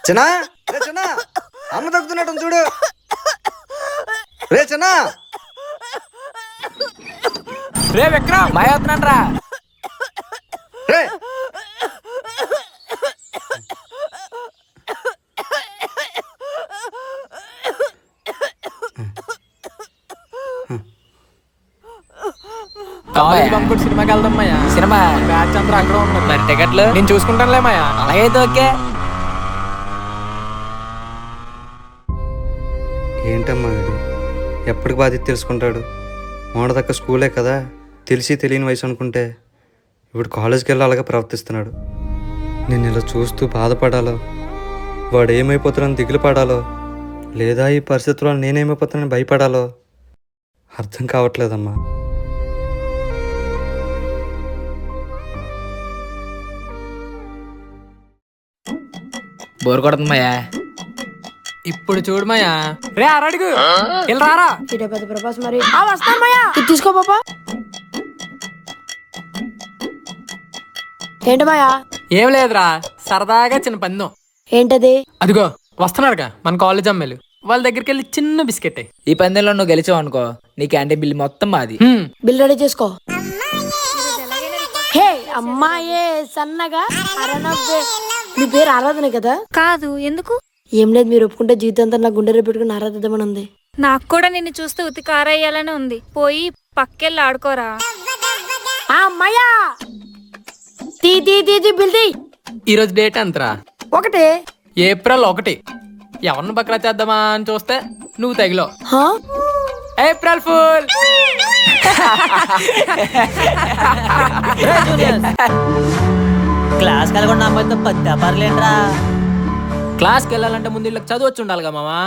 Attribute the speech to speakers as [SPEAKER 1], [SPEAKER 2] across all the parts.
[SPEAKER 1] చిన్నా రే చిన్నా, అమ్మ తగ్గుతున్నట్టు చూడు. రే చిన్నా,
[SPEAKER 2] రే విక్రమ్ మాయ వస్తున్నాను రా.
[SPEAKER 1] రే
[SPEAKER 2] కాలేజ్ బంకుడు సినిమాకి వెళ్దాం మాయా. సినిమా బ్యాచ్ అందరూ అక్కడ ఉన్నారు. మరి టికెట్లు నేను చూసుకుంటానులే మాయా. అలాగైతే ఓకే.
[SPEAKER 1] ఏంటమ్మా వీడు ఎప్పటికి బాధ్యత తెలుసుకుంటాడు? మోడదక్క స్కూలే కదా, తెలిసి తెలియని వయసు అనుకుంటే ఇప్పుడు కాలేజ్కి వెళ్ళి అలాగే ప్రవర్తిస్తున్నాడు. నేను ఇలా చూస్తూ బాధపడాలో, వాడు ఏమైపోతున్నాను దిగులు పడాలో, లేదా ఈ పరిస్థితుల్లో నేనేమైపోతానని భయపడాలో అర్థం కావట్లేదమ్మా.
[SPEAKER 2] బోర్ కొడుతుంది మాయా. ఇప్పుడు చూడు మాయా. రే అరడుగు రారా.
[SPEAKER 3] ఇదే పెద్ద ప్రభాస్ మరి వస్తాను మాయా. ఇది తీసుకో పాపా. ఏంటి మాయా?
[SPEAKER 2] ఏం లేదురా, సరదాగా చిన్న పందెం.
[SPEAKER 3] ఏంటది?
[SPEAKER 2] అదిగో వస్తున్నారుగా మన కాలేజ్ అమ్మాయిలు, వాళ్ళ దగ్గరికి వెళ్ళి చిన్న బిస్కెట్.
[SPEAKER 4] ఈ పందెంలో నువ్వు గెలిచావు అనుకో, నీ క్యాంటీన్ బిల్ మొత్తం మాది.
[SPEAKER 3] బిల్ రెడీ చేసుకో. హే అమ్మాయే సన్నగా అరనవ్వే. మీ పేరు ఆరాధన కదా?
[SPEAKER 5] కాదు, ఎందుకు?
[SPEAKER 3] ఏం లేదు, మీరు ఒప్పుకుంటే జీవితంతో నా గుండె పెట్టుకుని ఆరాధిద్దామని ఉంది.
[SPEAKER 5] నాకు కూడా నిన్ను చూస్తే ఉతికారేయాలని ఉంది. పోయి పక్కెళ్ళి ఆడుకోరా.
[SPEAKER 3] అమ్మాయా తీ తీ తీ తీ బిల్ తీ.
[SPEAKER 2] ఈ రోజు డేట్ ఎంతరా?
[SPEAKER 3] ఒకటే.
[SPEAKER 2] ఏప్రిల్ 1. ఎవరిని బక్రా చేద్దామా అని చూస్తే నువ్వు తగిలో.
[SPEAKER 3] హా?
[SPEAKER 2] April full.
[SPEAKER 4] క్లాస్ కలగొండ అమ్మాయితో పత్తి పర్లేంట్రా.
[SPEAKER 2] క్లాస్కి వెళ్ళాలంటే ముందు వీళ్ళకి చదువు వచ్చి ఉండాలిగా మామా.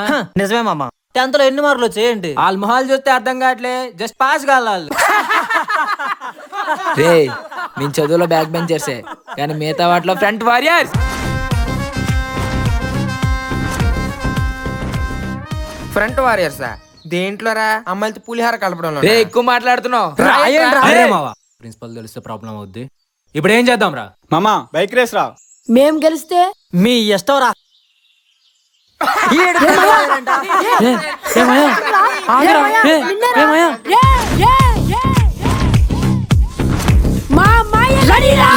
[SPEAKER 4] నిజమే మామ. 10th లో ఎన్ని మార్కులు వచ్చేయండి?
[SPEAKER 2] వాళ్ళ మొహాలు చూస్తే అర్థం కావట్లే, జస్ట్ పాస్ కావాలి.
[SPEAKER 4] రే మేము చదువులో బ్యాక్ బెంచర్సే, కానీ మిగతా వాటిలో
[SPEAKER 2] ఫ్రంట్ వారియర్స్.
[SPEAKER 6] ఫ్రంట్ వారియర్సా? దేంట్లోరా? అమ్మాయిలతో పులిహార కలపడం.
[SPEAKER 4] రే ఎక్కువ మాట్లాడుతున్నావు.
[SPEAKER 2] ప్రిన్సిపల్ తెలిస్తే ప్రాబ్లం అవుద్ది. ఇప్పుడు ఏం చేద్దాం రా?
[SPEAKER 7] మామా బైక్ రేస్ రా.
[SPEAKER 3] మేం గెలిస్తే
[SPEAKER 4] మీ ఇష్టం రా.
[SPEAKER 3] మా అమ్మాయి రెడీరా.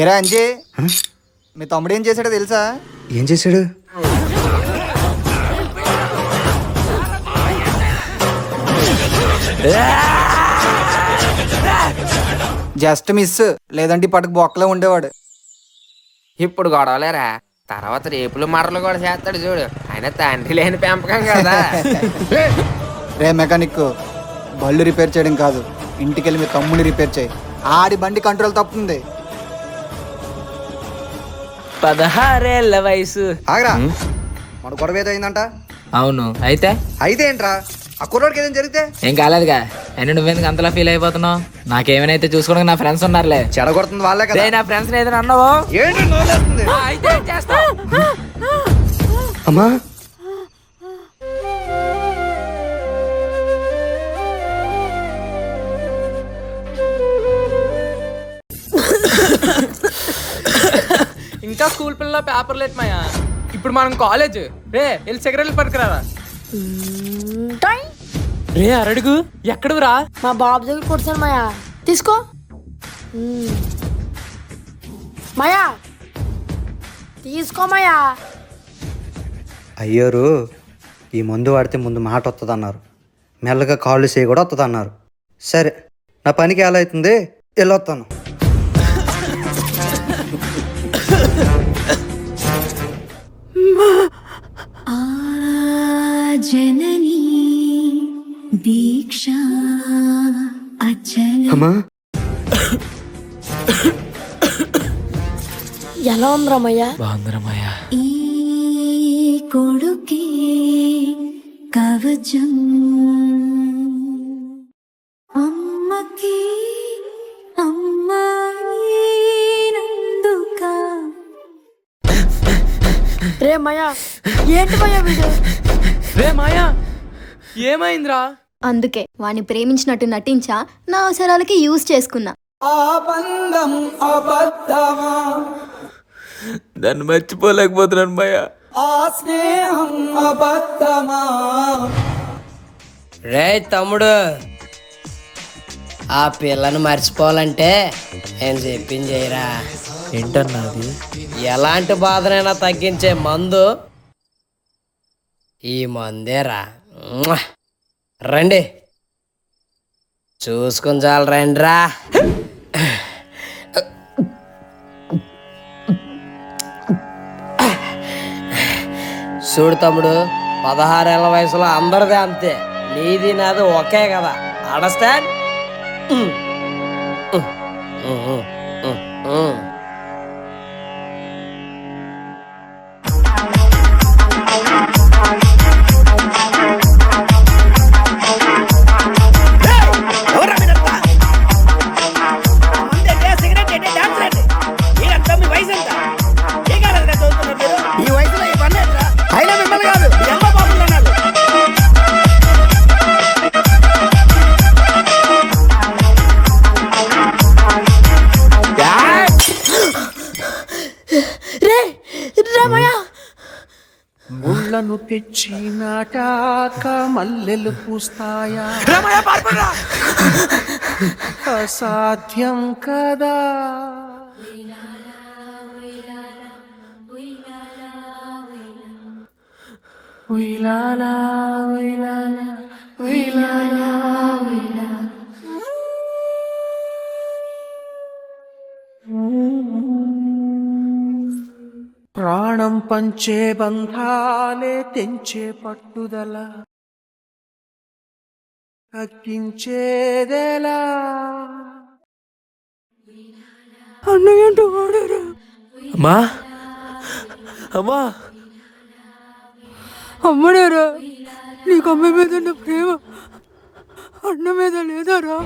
[SPEAKER 7] ఏరా అంజే, మీ తమ్ముడు ఏం చేశాడో తెలుసా?
[SPEAKER 1] ఏం చేశాడు?
[SPEAKER 7] జస్ట్ మిస్, లేదంటే పట్టుకు బొక్కలో ఉండేవాడు.
[SPEAKER 6] ఇప్పుడు గొడవలేరా, తర్వాత రేపులు మరలు కూడా చేస్తాడు చూడు. ఆయన తండ్రి లేని పెంపకం కదా.
[SPEAKER 7] రే మెకానిక్, బళ్ళు రిపేర్ చేయడం కాదు, ఇంటికెళ్ళి మీ తమ్ముని రిపేర్ చేయి. ఆడి బండి కంట్రోల్ తప్పుతుంది.
[SPEAKER 4] 16 ఏళ్ల వయసు.
[SPEAKER 1] ఆగరా, మన గొడవ ఏదో అయిందంట.
[SPEAKER 4] అవును, అయితే
[SPEAKER 1] అయితే ఏంట్రా? ఆ కుర్రోడికి ఏదైనా జరిగితే?
[SPEAKER 4] ఏం కాలేదుగా. అయినా నువ్వెందుకు అంతలా ఫీల్ అయిపోతున్నావు? నాకేమైనా చూసుకోవడానికి నా ఫ్రెండ్స్ ఉన్నారులే.
[SPEAKER 1] చెడగొడుతుంది వాళ్ళే కదా.
[SPEAKER 4] నా ఫ్రెండ్స్ ఏదైనా అన్నావో
[SPEAKER 1] ఏంటి నోలేస్తుంది?
[SPEAKER 4] అయితే ఏం చేస్తావు?
[SPEAKER 1] అమ్మా
[SPEAKER 2] ఇంకా స్కూల్ పిల్లల పేపర్ లేట్ మాయా. ఇప్పుడు మనం కాలేజ్. రే వెళ్ళి సిగరెట్లు పట్టుకురారా. రే అరడుగు ఎక్కడు రా?
[SPEAKER 3] మా బాబు దగ్గర కొట్టాను మాయా. తీసుకో మాయా, తీసుకోమయ్యా.
[SPEAKER 1] అయ్యోరు ఈ మందు వాడితే ముందు మాట వస్తుంది అన్నారు, మెల్లగా కాళ్ళు చేయి కూడా వస్తుంది అన్నారు. సరే నా పనికి ఎలా అవుతుంది, వెళ్ళొస్తాను.
[SPEAKER 8] జననీ దీక్ష అచల.
[SPEAKER 1] అమ్మా
[SPEAKER 3] ఎలా ఉంది రమయ్య?
[SPEAKER 4] బాగుందరమ్మయ్యా.
[SPEAKER 8] ఈ కొడుకే కవచం అమ్మకి అమ్మాయినందుక.
[SPEAKER 3] రే మయ్యా, ఏంటి మయ్యా వీడు?
[SPEAKER 2] రే మాయా ఏమైందిరా?
[SPEAKER 8] అందుకే వాణ్ణి ప్రేమించినట్టు నటించా, నా అవసరాలకి యూజ్ చేసుకున్నా.
[SPEAKER 4] దాన్ని మర్చిపోలేకపోతున్నాను భయ్యా.
[SPEAKER 9] రే తమ్ముడు, ఆ పిల్లను మర్చిపోవాలంటే నేను చెప్పింది చేయరా.
[SPEAKER 4] ఏంటన్నది?
[SPEAKER 9] ఎలాంటి బాధనైనా తగ్గించే మందు ఈ మందేరా. మ్వా! రండి చూసుకుని చాలు రండిరా. చూడు తమ్ముడు, 16 ఏళ్ల వయసులో అందరిదే అంతే, నీది నాది ఒకే కదా. అండర్స్టాండ్?
[SPEAKER 10] ముళ్ళను తెచ్చి నాటాక మల్లెలు పూస్తాయా? అసాధ్యం కదా. ఉయ్యాలా, ఉయ్యాలా, ఉయ్యాలా, ఉయ్యాలా. ప్రాణం పంచే బంధాలే తెంచే పట్టుదల తగ్గించేదెలా?
[SPEAKER 2] అన్నయ్యంటూ వాడారా?
[SPEAKER 4] అమ్మా అమ్మా
[SPEAKER 2] అమ్మడారా? నీకు అమ్మ మీద ఉన్న ప్రేమ అన్న మీద లేదారా?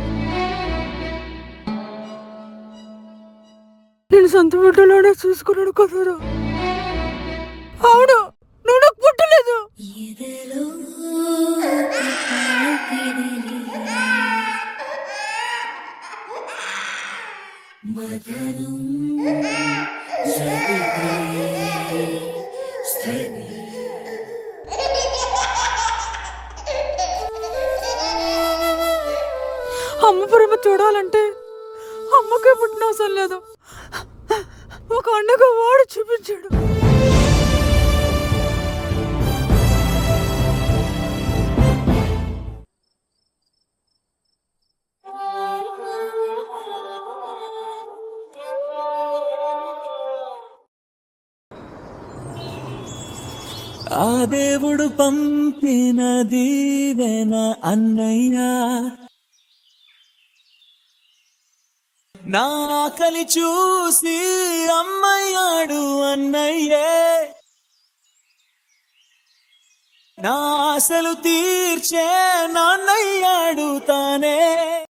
[SPEAKER 2] నేను సొంత బిడ్డలోనే చూసుకున్నాడు కదరా. అవును, నువ్వు నాకు పుట్టలేదు. అమ్మ ప్రేమ చూడాలంటే అమ్మకే పుట్టిన అవసరం లేదు, ఒక అన్నగా వాడు చూపించాడు.
[SPEAKER 10] ఆ దేవుడు పంపిన దీవెన అన్నయ్య, నా ఆకలి చూసి అమ్మయ్యాడు అన్నయ్యే, నా ఆశలు తీర్చే నాన్నయ్యాడు తానే.